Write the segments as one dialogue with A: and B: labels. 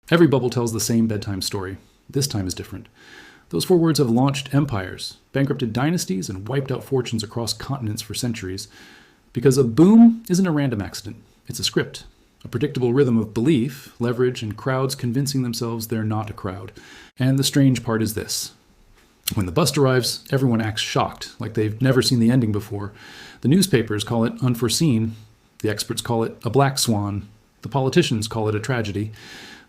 A: Every bubble tells the same bedtime story. This time is different. Those four words have launched empires, bankrupted dynasties, and wiped out fortunes across continents for centuries. Because a boom isn't a random accident. It's a script, a predictable rhythm of belief, leverage, and crowds convincing themselves they're not a crowd. And the strange part is this. When the bust arrives, everyone acts shocked, like they've never seen the ending before. The newspapers call it unforeseen. The experts call it a black swan. The politicians call it a tragedy.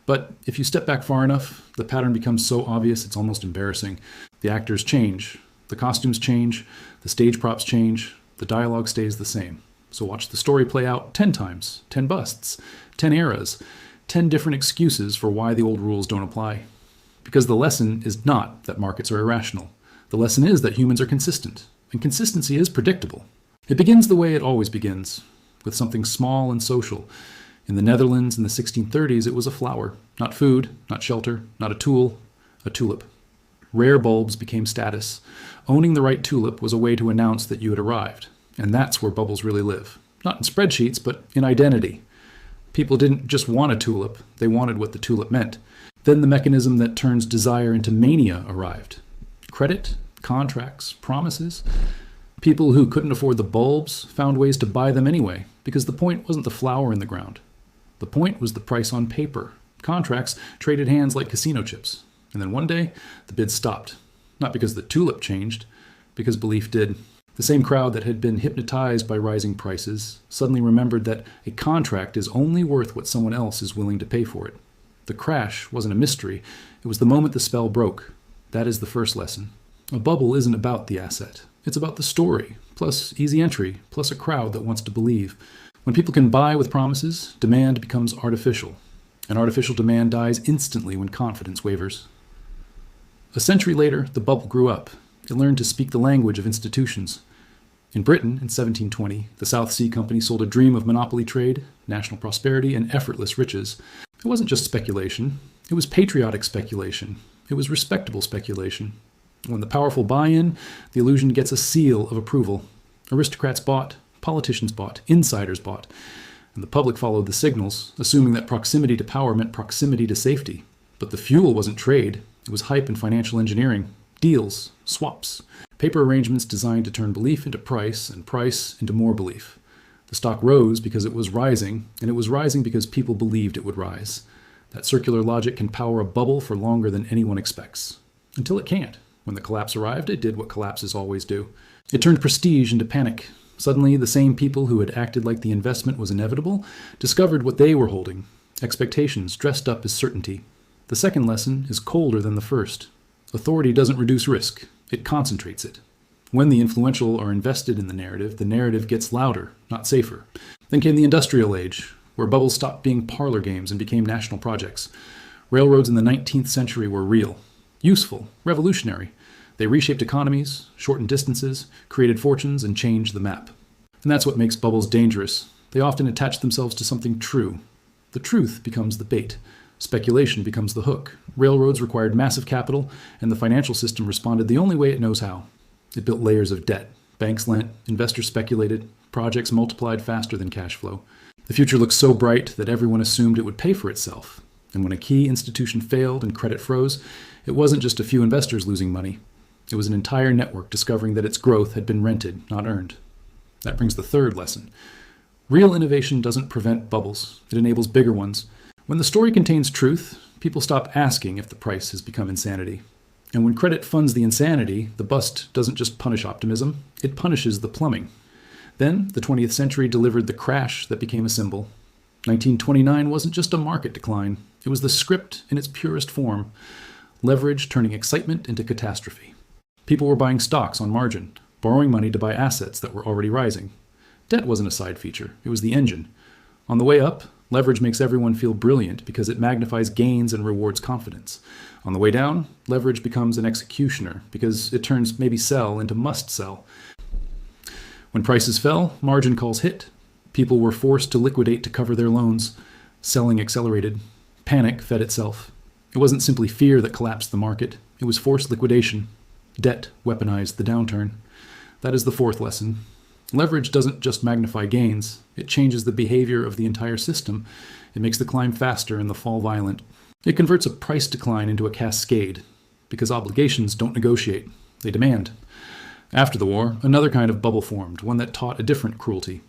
A: But if you step back far enough, the pattern becomes so obvious it's almost embarrassing. The actors change. The costumes change. The stage props change. The dialogue stays the same. So watch the story play out 10 times, 10 busts, 10 eras, 10 different excuses for why the old rules don't apply. Because the lesson is not that markets are irrational. The lesson is that humans are consistent, and consistency is predictable. It begins the way it always begins, with something small and social. In the Netherlands in the 1630s, it was a flower, not food, not shelter, not a tool, a tulip. Rare bulbs became status. Owning the right tulip was a way to announce that you had arrived. And that's where bubbles really live. Not in spreadsheets, but in identity. People didn't just want a tulip, they wanted what the tulip meant. Then the mechanism that turns desire into mania arrived. Credit, contracts, promises. People who couldn't afford the bulbs found ways to buy them anyway, because the point wasn't the flower in the ground. The point was the price on paper. Contracts traded hands like casino chips. And then one day, the bids stopped. Not because the tulip changed, because belief did. The same crowd that had been hypnotized by rising prices suddenly remembered that a contract is only worth what someone else is willing to pay for it. The crash wasn't a mystery. It was the moment the spell broke. That is the first lesson. A bubble isn't about the asset. It's about the story, plus easy entry, plus a crowd that wants to believe. When people can buy with promises, demand becomes artificial. And artificial demand dies instantly when confidence wavers. A century later, the bubble grew up. It learned to speak the language of institutions. In Britain, in 1720, the South Sea Company sold a dream of monopoly trade, national prosperity, and effortless riches. It wasn't just speculation. It was patriotic speculation. It was respectable speculation. When the powerful buy in, the illusion gets a seal of approval. Aristocrats bought, politicians bought, insiders bought, and the public followed the signals, assuming that proximity to power meant proximity to safety. But the fuel wasn't trade. It was hype and financial engineering. Deals, swaps, paper arrangements designed to turn belief into price and price into more belief. The stock rose because it was rising, and it was rising because people believed it would rise. That circular logic can power a bubble for longer than anyone expects. Until it can't. When the collapse arrived, it did what collapses always do. It turned prestige into panic. Suddenly, the same people who had acted like the investment was inevitable discovered what they were holding. Expectations dressed up as certainty. The second lesson is colder than the first. Authority doesn't reduce risk. It concentrates it. When the influential are invested in the narrative gets louder, not safer. Then came the industrial age, where bubbles stopped being parlor games and became national projects. Railroads in the 19th century were real, useful, revolutionary. They reshaped economies, shortened distances, created fortunes, and changed the map. And that's what makes bubbles dangerous. They often attach themselves to something true. The truth becomes the bait. Speculation becomes the hook. Railroads required massive capital, and the financial system responded the only way it knows how. It built layers of debt. Banks lent, investors speculated, projects multiplied faster than cash flow. The future looked so bright that everyone assumed it would pay for itself. And when a key institution failed and credit froze, it wasn't just a few investors losing money. It was an entire network discovering that its growth had been rented, not earned. That brings the third lesson. Real innovation doesn't prevent bubbles. It enables bigger ones. When the story contains truth, people stop asking if the price has become insanity. And when credit funds the insanity, the bust doesn't just punish optimism, it punishes the plumbing. Then, the 20th century delivered the crash that became a symbol. 1929 wasn't just a market decline, it was the script in its purest form. Leverage turning excitement into catastrophe. People were buying stocks on margin, borrowing money to buy assets that were already rising. Debt wasn't a side feature, it was the engine. On the way up, leverage makes everyone feel brilliant because it magnifies gains and rewards confidence. On the way down, leverage becomes an executioner because it turns maybe sell into must sell. When prices fell, margin calls hit. People were forced to liquidate to cover their loans. Selling accelerated. Panic fed itself. It wasn't simply fear that collapsed the market. It was forced liquidation. Debt weaponized the downturn. That is the fourth lesson. Leverage doesn't just magnify gains. It changes the behavior of the entire system. It makes the climb faster and the fall violent. It converts a price decline into a cascade, because obligations don't negotiate, they demand. After the war, another kind of bubble formed, one that taught a different cruelty.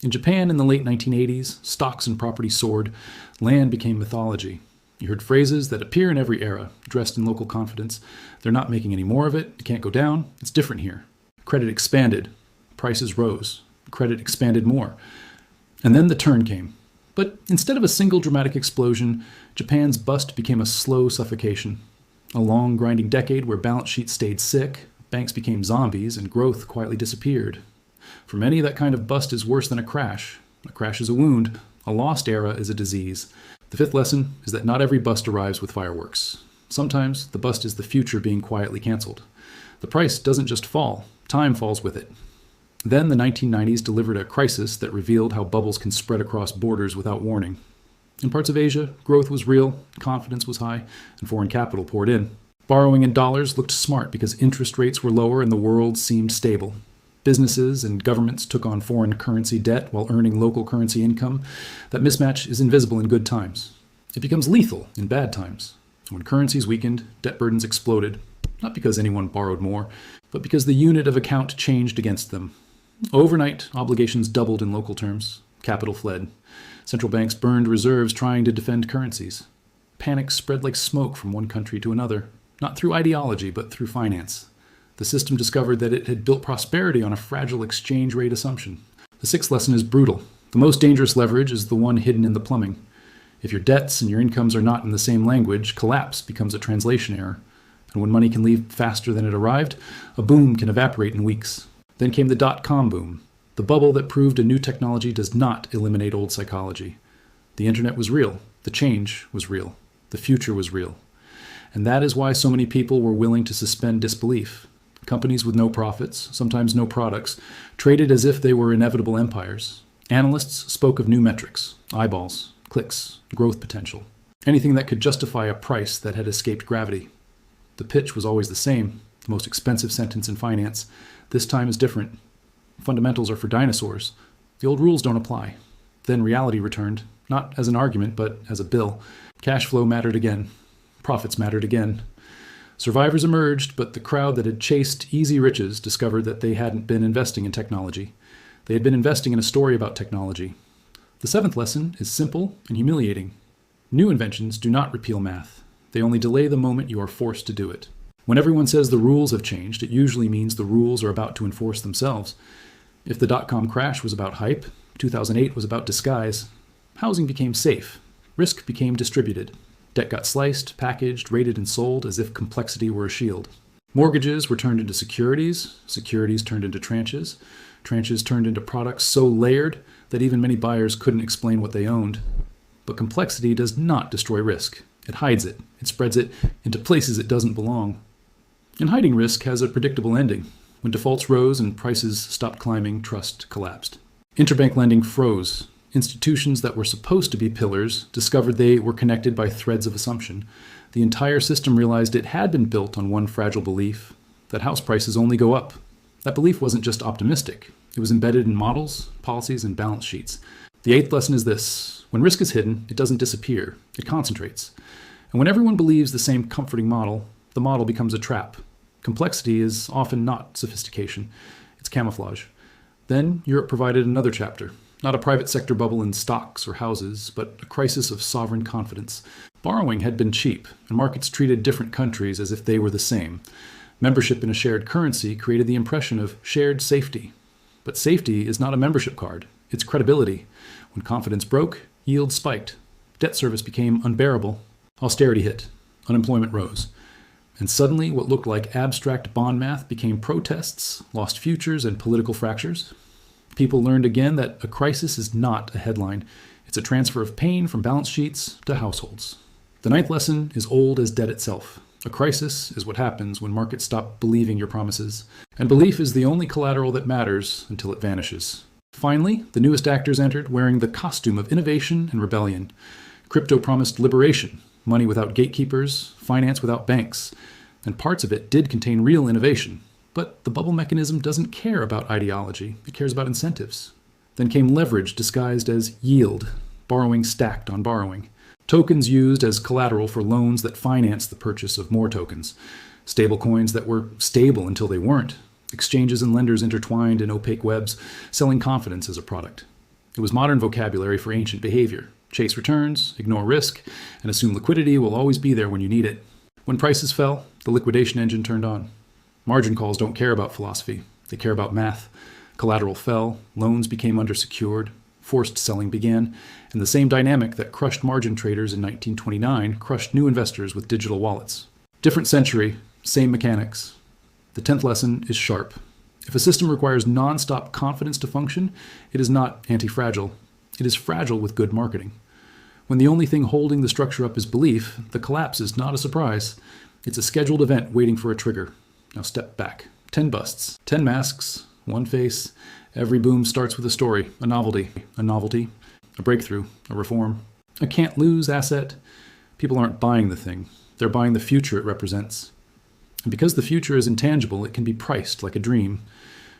A: In Japan in the late 1980s, stocks and property soared, land became mythology. You heard phrases that appear in every era, dressed in local confidence. They're not making any more of it, it can't go down, it's different here. Credit expanded, prices rose, credit expanded more. And then the turn came. But instead of a single dramatic explosion, Japan's bust became a slow suffocation. A long, grinding decade where balance sheets stayed sick, banks became zombies, and growth quietly disappeared. For many, that kind of bust is worse than a crash. A crash is a wound. A lost era is a disease. The fifth lesson is that not every bust arrives with fireworks. Sometimes the bust is the future being quietly canceled. The price doesn't just fall. Time falls with it. Then the 1990s delivered a crisis that revealed how bubbles can spread across borders without warning. In parts of Asia, growth was real, confidence was high, and foreign capital poured in. Borrowing in dollars looked smart because interest rates were lower and the world seemed stable. Businesses and governments took on foreign currency debt while earning local currency income. That mismatch is invisible in good times. It becomes lethal in bad times. When currencies weakened, debt burdens exploded, not because anyone borrowed more, but because the unit of account changed against them. Overnight, obligations doubled in local terms. Capital fled. Central banks burned reserves trying to defend currencies. Panic spread like smoke from one country to another, not through ideology, but through finance. The system discovered that it had built prosperity on a fragile exchange rate assumption. The sixth lesson is brutal. The most dangerous leverage is the one hidden in the plumbing. If your debts and your incomes are not in the same language, collapse becomes a translation error. And when money can leave faster than it arrived, a boom can evaporate in weeks. Then came the dot-com boom, the bubble that proved a new technology does not eliminate old psychology. The internet was real. The change was real. The future was real. And that is why so many people were willing to suspend disbelief. Companies with no profits, sometimes no products, traded as if they were inevitable empires. Analysts spoke of new metrics, eyeballs, clicks, growth potential, anything that could justify a price that had escaped gravity. The pitch was always the same, the most expensive sentence in finance. This time is different. Fundamentals are for dinosaurs. The old rules don't apply. Then reality returned, not as an argument, but as a bill. Cash flow mattered again. Profits mattered again. Survivors emerged, but the crowd that had chased easy riches discovered that they hadn't been investing in technology. They had been investing in a story about technology. The seventh lesson is simple and humiliating. New inventions do not repeal math. They only delay the moment you are forced to do it. When everyone says the rules have changed, it usually means the rules are about to enforce themselves. If the dot-com crash was about hype, 2008 was about disguise. Housing became safe. Risk became distributed. Debt got sliced, packaged, rated, and sold as if complexity were a shield. Mortgages were turned into securities. Securities turned into tranches. Tranches turned into products so layered that even many buyers couldn't explain what they owned. But complexity does not destroy risk. It hides it. It spreads it into places it doesn't belong. And hiding risk has a predictable ending. When defaults rose and prices stopped climbing, trust collapsed. Interbank lending froze. Institutions that were supposed to be pillars discovered they were connected by threads of assumption. The entire system realized it had been built on one fragile belief, that house prices only go up. That belief wasn't just optimistic. It was embedded in models, policies, and balance sheets. The eighth lesson is this. When risk is hidden, it doesn't disappear. It concentrates. And when everyone believes the same comforting model, the model becomes a trap. Complexity is often not sophistication. It's camouflage. Then Europe provided another chapter. Not a private sector bubble in stocks or houses, but a crisis of sovereign confidence. Borrowing had been cheap, and markets treated different countries as if they were the same. Membership in a shared currency created the impression of shared safety. But safety is not a membership card. It's credibility. When confidence broke, yields spiked. Debt service became unbearable. Austerity hit. Unemployment rose. And suddenly, what looked like abstract bond math became protests, lost futures, and political fractures. People learned again that a crisis is not a headline. It's a transfer of pain from balance sheets to households. The ninth lesson is old as debt itself. A crisis is what happens when markets stop believing your promises. And belief is the only collateral that matters until it vanishes. Finally, the newest actors entered wearing the costume of innovation and rebellion. Crypto promised liberation, money without gatekeepers, finance without banks. And parts of it did contain real innovation. But the bubble mechanism doesn't care about ideology. It cares about incentives. Then came leverage disguised as yield, borrowing stacked on borrowing. Tokens used as collateral for loans that financed the purchase of more tokens. Stablecoins that were stable until they weren't. Exchanges and lenders intertwined in opaque webs, selling confidence as a product. It was modern vocabulary for ancient behavior. Chase returns, ignore risk, and assume liquidity will always be there when you need it. When prices fell, the liquidation engine turned on. Margin calls don't care about philosophy. They care about math. Collateral fell, loans became undersecured, forced selling began, and the same dynamic that crushed margin traders in 1929 crushed new investors with digital wallets. Different century, same mechanics. The 10th lesson is sharp. If a system requires non-stop confidence to function, it is not anti-fragile. It is fragile with good marketing. When the only thing holding the structure up is belief, the collapse is not a surprise. It's a scheduled event waiting for a trigger. Now step back. 10 busts, 10 masks, one face. Every boom starts with a story, a novelty, a breakthrough, a reform. A can't lose asset. People aren't buying the thing. They're buying the future it represents. And because the future is intangible, it can be priced like a dream.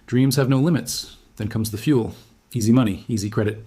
A: Dreams have no limits. Then comes the fuel. Easy money, easy credit.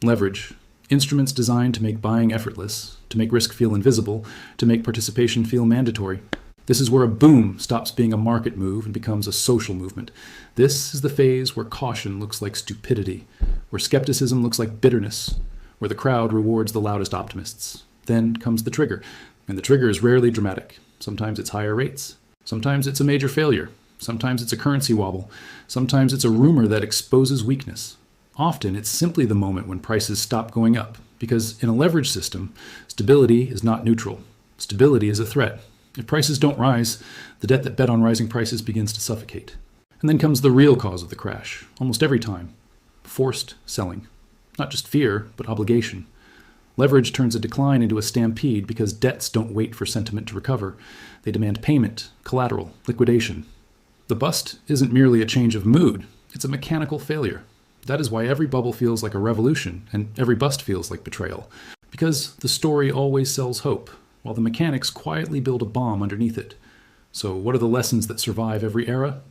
A: Leverage. Instruments designed to make buying effortless, to make risk feel invisible, to make participation feel mandatory. This is where a boom stops being a market move and becomes a social movement. This is the phase where caution looks like stupidity, where skepticism looks like bitterness, where the crowd rewards the loudest optimists. Then comes the trigger, and the trigger is rarely dramatic. Sometimes it's higher rates. Sometimes it's a major failure. Sometimes it's a currency wobble. Sometimes it's a rumor that exposes weakness. Often, it's simply the moment when prices stop going up, because in a leverage system, stability is not neutral. Stability is a threat. If prices don't rise, the debt that bet on rising prices begins to suffocate. And then comes the real cause of the crash, almost every time. Forced selling. Not just fear, but obligation. Leverage turns a decline into a stampede because debts don't wait for sentiment to recover. They demand payment, collateral, liquidation. The bust isn't merely a change of mood, it's a mechanical failure. That is why every bubble feels like a revolution, and every bust feels like betrayal. Because the story always sells hope, while the mechanics quietly build a bomb underneath it. So what are the lessons that survive every era?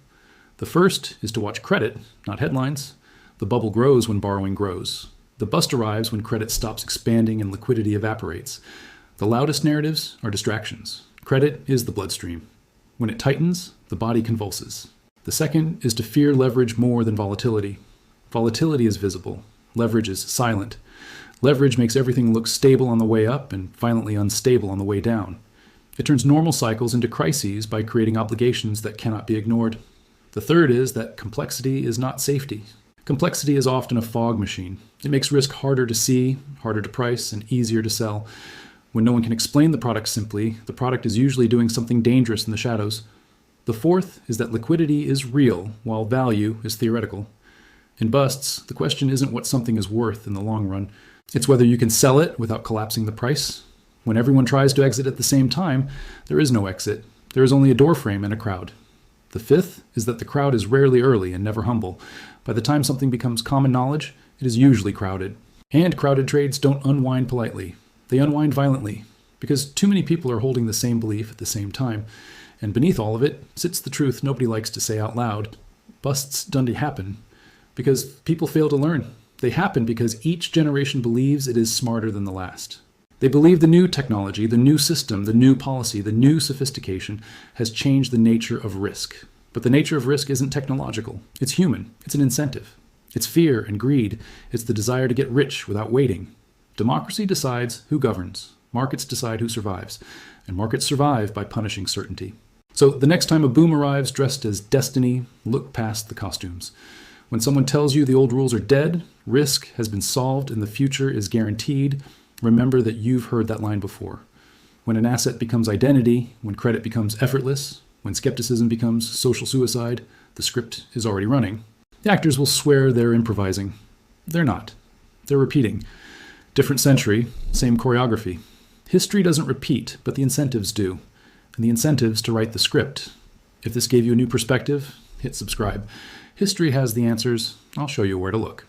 A: The first is to watch credit, not headlines. The bubble grows when borrowing grows. The bust arrives when credit stops expanding and liquidity evaporates. The loudest narratives are distractions. Credit is the bloodstream. When it tightens, the body convulses. The second is to fear leverage more than volatility. Volatility is visible. Leverage is silent. Leverage makes everything look stable on the way up and violently unstable on the way down. It turns normal cycles into crises by creating obligations that cannot be ignored. The third is that complexity is not safety. Complexity is often a fog machine. It makes risk harder to see, harder to price, and easier to sell. When no one can explain the product simply, the product is usually doing something dangerous in the shadows. The fourth is that liquidity is real, while value is theoretical. In busts, the question isn't what something is worth in the long run. It's whether you can sell it without collapsing the price. When everyone tries to exit at the same time, there is no exit. There is only a doorframe and a crowd. The fifth is that the crowd is rarely early and never humble. By the time something becomes common knowledge, it is usually crowded. And crowded trades don't unwind politely. They unwind violently, because too many people are holding the same belief at the same time. And beneath all of it sits the truth nobody likes to say out loud. Busts Dundee happen because people fail to learn. They happen because each generation believes it is smarter than the last. They believe the new technology, the new system, the new policy, the new sophistication has changed the nature of risk. But the nature of risk isn't technological. It's human. It's an incentive. It's fear and greed. It's the desire to get rich without waiting. Democracy decides who governs. Markets decide who survives. And markets survive by punishing certainty. So the next time a boom arrives dressed as destiny, look past the costumes. When someone tells you the old rules are dead, risk has been solved, and the future is guaranteed, remember that you've heard that line before. When an asset becomes identity, when credit becomes effortless, when skepticism becomes social suicide, the script is already running. The actors will swear they're improvising. They're not. They're repeating. Different century, same choreography. History doesn't repeat, but the incentives do. And the incentives to write the script. If this gave you a new perspective, hit subscribe. History has the answers. I'll show you where to look.